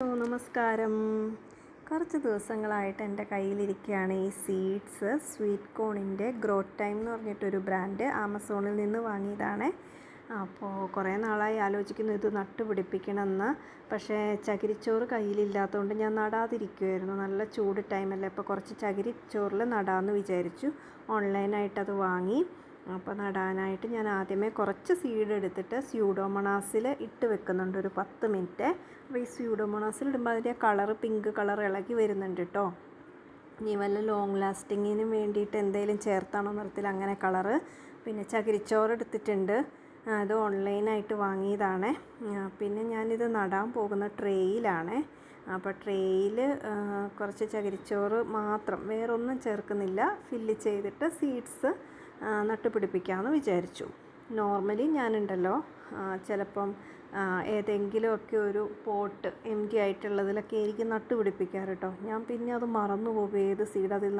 നമസ്കാരം. കുറച്ച് ദിവസങ്ങളായിട്ട് എൻ്റെ കയ്യിലിരിക്കുകയാണ് ഈ സീഡ്സ്. സ്വീറ്റ് കോണിൻ്റെ ഗ്രോത്ത് ടൈം എന്ന് പറഞ്ഞിട്ടൊരു ബ്രാൻഡ് ആമസോണിൽ നിന്ന് വാങ്ങിയതാണ്. അപ്പോൾ കുറേ നാളായി ആലോചിക്കുന്നു ഇത് നട്ടുപിടിപ്പിക്കണമെന്ന്. പക്ഷേ ചകിരിച്ചോറ് കയ്യിലില്ലാത്തതുകൊണ്ട് ഞാൻ നടാതിരിക്കുമായിരുന്നു. നല്ല ചൂട് ടൈമല്ലേ, അപ്പോൾ കുറച്ച് ചകിരിച്ചോറിൽ നടാമെന്ന് വിചാരിച്ചു. ഓൺലൈനായിട്ടത് വാങ്ങി. അപ്പോൾ നടാനായിട്ട് ഞാൻ ആദ്യമേ കുറച്ച് സീഡ് എടുത്തിട്ട് സ്യൂഡോമോണാസിൽ ഇട്ട് വെക്കുന്നുണ്ട് ഒരു 10 മിനിറ്റ്. അപ്പോൾ ഈ സ്യൂഡോമോണാസിൽ ഇടുമ്പോൾ അതിൻ്റെ കളറ് പിങ്ക് കളർ ഇളകി വരുന്നുണ്ട് കേട്ടോ. ഇനി വല്ല ലോങ് ലാസ്റ്റിങ്ങിന് വേണ്ടിയിട്ട് എന്തെങ്കിലും ചേർത്താണോ നിറത്തിൽ അങ്ങനെ കളറ്. പിന്നെ ചകിരിച്ചോറ് എടുത്തിട്ടുണ്ട്, അത് ഓൺലൈനായിട്ട് വാങ്ങിയതാണ്. പിന്നെ ഞാനിത് നടാൻ പോകുന്ന ട്രേയിലാണ്. അപ്പോൾ ട്രേയിൽ കുറച്ച് ചകിരിച്ചോറ് മാത്രം, വേറൊന്നും ചേർക്കുന്നില്ല, ഫില്ല് ചെയ്തിട്ട് സീഡ്സ് നട്ടുപിടിപ്പിക്കാമെന്ന് വിചാരിച്ചു. നോർമലി ഞാനുണ്ടല്ലോ ചിലപ്പം ഏതെങ്കിലുമൊക്കെ ഒരു പോട്ട് എംറ്റി ആയിട്ടുള്ളതിലൊക്കെ ആയിരിക്കും നട്ടുപിടിപ്പിക്കാറ് കേട്ടോ. ഞാൻ പിന്നെ അത് മറന്നു പോകും, ഏത് സീഡ് അതിൽ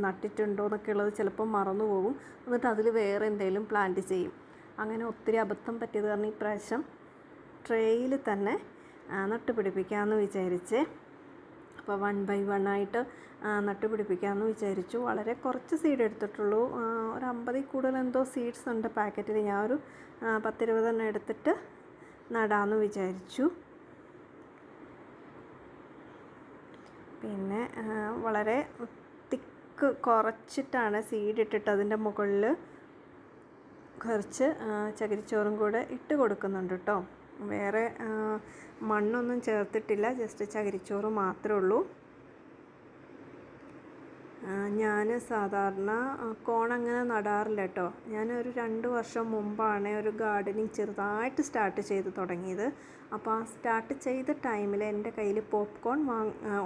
നട്ടിട്ടുണ്ടോ എന്നൊക്കെ ഉള്ളത് ചിലപ്പം മറന്നു പോകും. എന്നിട്ട് അതിൽ വേറെ എന്തെങ്കിലും പ്ലാന്റ് ചെയ്യും. അങ്ങനെ ഒത്തിരി അബദ്ധം പറ്റിയത് കാരണം ഇപ്രാവശ്യം ട്രേയിൽ തന്നെ നട്ടുപിടിപ്പിക്കാമെന്ന് വിചാരിച്ച്. അപ്പോൾ 1 by 1 ആയിട്ട് നട്ടുപിടിപ്പിക്കാമെന്ന് വിചാരിച്ചു. വളരെ കുറച്ച് സീഡ് എടുത്തിട്ടുള്ളൂ, ഒരു 50 കൂടുതൽ എന്തോ സീഡ്സ് ഉണ്ട് പാക്കറ്റിൽ. ഞാൻ ഒരു 10-20 എടുത്തിട്ട് നടാമെന്ന് വിചാരിച്ചു. പിന്നെ വളരെ തിക്ക് കുറച്ചിട്ടാണ് സീഡ് ഇട്ടിട്ട് അതിൻ്റെ മുകളിൽ കുറച്ച് ചകിരിച്ചോറും കൂടെ ഇട്ട് കൊടുക്കുന്നുണ്ട് കേട്ടോ. വേറെ മണ്ണൊന്നും ചേർത്തിട്ടില്ല, ജസ്റ്റ് ചകിരിച്ചോറ് മാത്രമേ ഉള്ളൂ. ഞാൻ സാധാരണ കോൺ അങ്ങനെ നടാറില്ല കേട്ടോ. ഞാനൊരു 2 വർഷം മുമ്പാണ് ഒരു ഗാർഡനിങ് ചെറുതായിട്ട് സ്റ്റാർട്ട് ചെയ്ത് തുടങ്ങിയത്. അപ്പോൾ ആ സ്റ്റാർട്ട് ചെയ്ത ടൈമിൽ എൻ്റെ കയ്യിൽ പോപ്കോൺ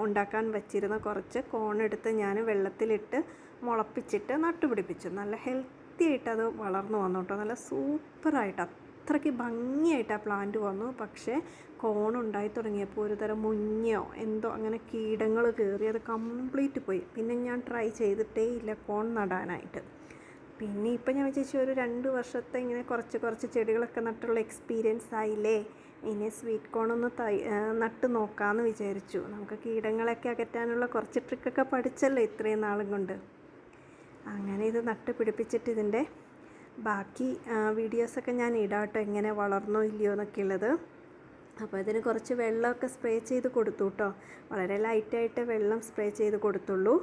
ഉണ്ടാക്കാൻ വച്ചിരുന്ന കുറച്ച് കോൺ എടുത്ത് ഞാൻ വെള്ളത്തിലിട്ട് മുളപ്പിച്ചിട്ട് നട്ടുപിടിപ്പിച്ചു. നല്ല ഹെൽത്തി ആയിട്ട് അത് വളർന്നു വന്നു കേട്ടോ. നല്ല സൂപ്പറായിട്ട് അത്രയ്ക്ക് ഭംഗിയായിട്ട് ആ പ്ലാന്റ് വന്നു. പക്ഷേ കോൺ ഉണ്ടായി തുടങ്ങിയപ്പോൾ ഒരു തരം മുഞ്ഞയോ എന്തോ അങ്ങനെ കീടങ്ങൾ കയറി അത് കംപ്ലീറ്റ് പോയി. പിന്നെ ഞാൻ ട്രൈ ചെയ്തിട്ടേ ഇല്ല കോൺ നടാനായിട്ട്. പിന്നെ ഇപ്പം ഞാൻ വിചാരിച്ചു ഒരു 2 വർഷത്തെ ഇങ്ങനെ കുറച്ച് ചെടികളൊക്കെ നട്ടുള്ള എക്സ്പീരിയൻസ് ആയില്ലേ, ഇനി സ്വീറ്റ് കോണൊന്ന് നട്ട് നോക്കാമെന്ന് വിചാരിച്ചു. നമുക്ക് കീടങ്ങളൊക്കെ അകറ്റാനുള്ള കുറച്ച് ട്രിക്കൊക്കെ പഠിച്ചല്ലോ ഇത്രയും നാളും കൊണ്ട്. അങ്ങനെ ഇത് നട്ട് പിടിപ്പിച്ചിട്ട് ഇതിൻ്റെ ബാക്കി വീഡിയോസൊക്കെ ഞാൻ ഇടാം കേട്ടോ, എങ്ങനെ വളർന്നോ ഇല്ലയോ എന്നൊക്കെ ഉള്ളത്. അപ്പോൾ ഇതിന് കുറച്ച് വെള്ളമൊക്കെ സ്പ്രേ ചെയ്ത് കൊടുത്തു കേട്ടോ. വളരെ ലൈറ്റായിട്ട് വെള്ളം സ്പ്രേ ചെയ്ത് കൊടുത്തുള്ളൂ.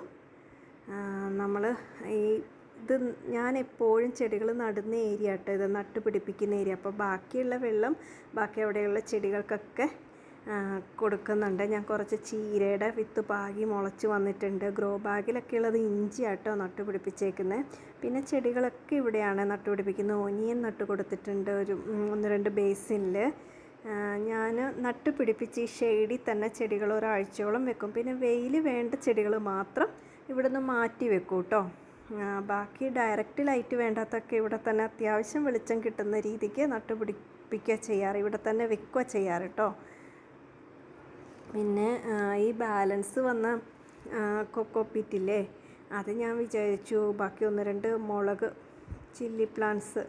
നമ്മൾ ഇത് ഞാൻ എപ്പോഴും ചെടികൾ നടുന്ന ഏരിയ കേട്ടോ, ഇത് നട്ടുപിടിപ്പിക്കുന്ന ഏരിയ. അപ്പോൾ ബാക്കിയുള്ള വെള്ളം ബാക്കി അവിടെയുള്ള ചെടികൾക്കൊക്കെ കൊടുക്കുന്നുണ്ട്. ഞാൻ കുറച്ച് ചീരയുടെ വിത്ത് പാകി മുളച്ച് വന്നിട്ടുണ്ട്. ഗ്രോ ബാഗിലൊക്കെ ഉള്ളത് ഇഞ്ചി ആട്ടോ നട്ടുപിടിപ്പിച്ചേക്കുന്നത്. പിന്നെ ചെടികളൊക്കെ ഇവിടെയാണ് നട്ടുപിടിപ്പിക്കുന്നത്. ഒനിയൻ നട്ട് കൊടുത്തിട്ടുണ്ട് ഒരു 1-2 ബേസിനിൽ. ഞാൻ നട്ടുപിടിപ്പിച്ച് ഈ ഷെയ്ഡിൽ തന്നെ ചെടികൾ ഒരാഴ്ചയോളം വെക്കും. പിന്നെ വെയിൽ വേണ്ട ചെടികൾ മാത്രം ഇവിടുന്ന് മാറ്റി വെക്കും കേട്ടോ. ബാക്കി ഡയറക്റ്റ് ലൈറ്റ് വേണ്ടാത്തൊക്കെ ഇവിടെ തന്നെ അത്യാവശ്യം വെളിച്ചം കിട്ടുന്ന രീതിക്ക് നട്ടുപിടിപ്പിക്കുക ചെയ്യാറ്, ഇവിടെ തന്നെ വെക്കുക ചെയ്യാറ് കേട്ടോ. പിന്നെ ഈ ബാലൻസ് വന്ന കൊക്കോപ്പീറ്റില്ലേ, അത് ഞാൻ വിചാരിച്ചു ബാക്കി 1-2 മുളക് ചില്ലി പ്ലാന്റ്സ്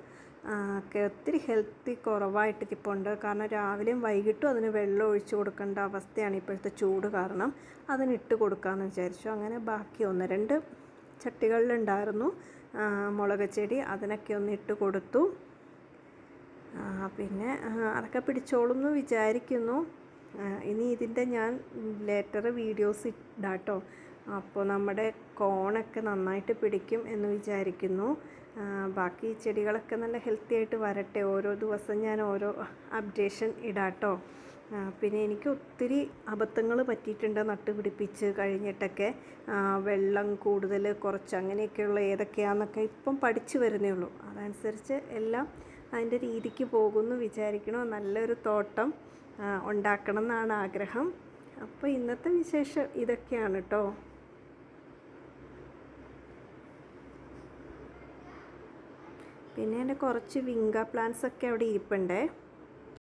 ഒക്കെ ഒത്തിരി ഹെൽത്തി കുറവായിട്ട് ഇരിപ്പുണ്ട്. കാരണം രാവിലെയും വൈകിട്ടും അതിന് വെള്ളം ഒഴിച്ച് കൊടുക്കേണ്ട അവസ്ഥയാണ് ഇപ്പോഴത്തെ ചൂട് കാരണം. അതിനിട്ട് കൊടുക്കാമെന്ന് വിചാരിച്ചു. അങ്ങനെ ബാക്കി 1-2 ചട്ടികളിലുണ്ടായിരുന്നു മുളക് ചെടി, അതിനൊക്കെ ഒന്ന് ഇട്ട് കൊടുത്തു. പിന്നെ അതൊക്കെ പിടിച്ചോളും എന്ന് വിചാരിക്കുന്നു. ഇനി ഇതിൻ്റെ ഞാൻ ലേറ്റർ വീഡിയോസ് ഇടാം കേട്ടോ. അപ്പോൾ നമ്മുടെ കോണൊക്കെ നന്നായിട്ട് പിടിക്കും എന്ന് വിചാരിക്കുന്നു. ബാക്കി ചെടികളൊക്കെ നല്ല ഹെൽത്തി ആയിട്ട് വരട്ടെ. ഓരോ ദിവസം ഞാൻ ഓരോ അപ്ഡേഷൻ ഇടാം കേട്ടോ. പിന്നെ എനിക്ക് ഒത്തിരി അബദ്ധങ്ങൾ പറ്റിയിട്ടുണ്ട് നട്ടുപിടിപ്പിച്ച് കഴിഞ്ഞിട്ടൊക്കെ. വെള്ളം കൂടുതൽ കുറച്ച് അങ്ങനെയൊക്കെയുള്ള ഏതൊക്കെയാണെന്നൊക്കെ ഇപ്പം പഠിച്ചു വരുന്നേ ഉള്ളൂ. അതനുസരിച്ച് എല്ലാം അതിൻ്റെ രീതിക്ക് പോകുമെന്ന് വിചാരിക്കണം. നല്ലൊരു തോട്ടം ഉണ്ടാക്കണം എന്നാണ് ആഗ്രഹം. അപ്പോൾ ഇന്നത്തെ വിശേഷം ഇതൊക്കെയാണ് കേട്ടോ. പിന്നെ എൻ്റെ കുറച്ച് വിങ്ക പ്ലാന്റ്സ് ഒക്കെ അവിടെ ഇരിപ്പുണ്ടേ.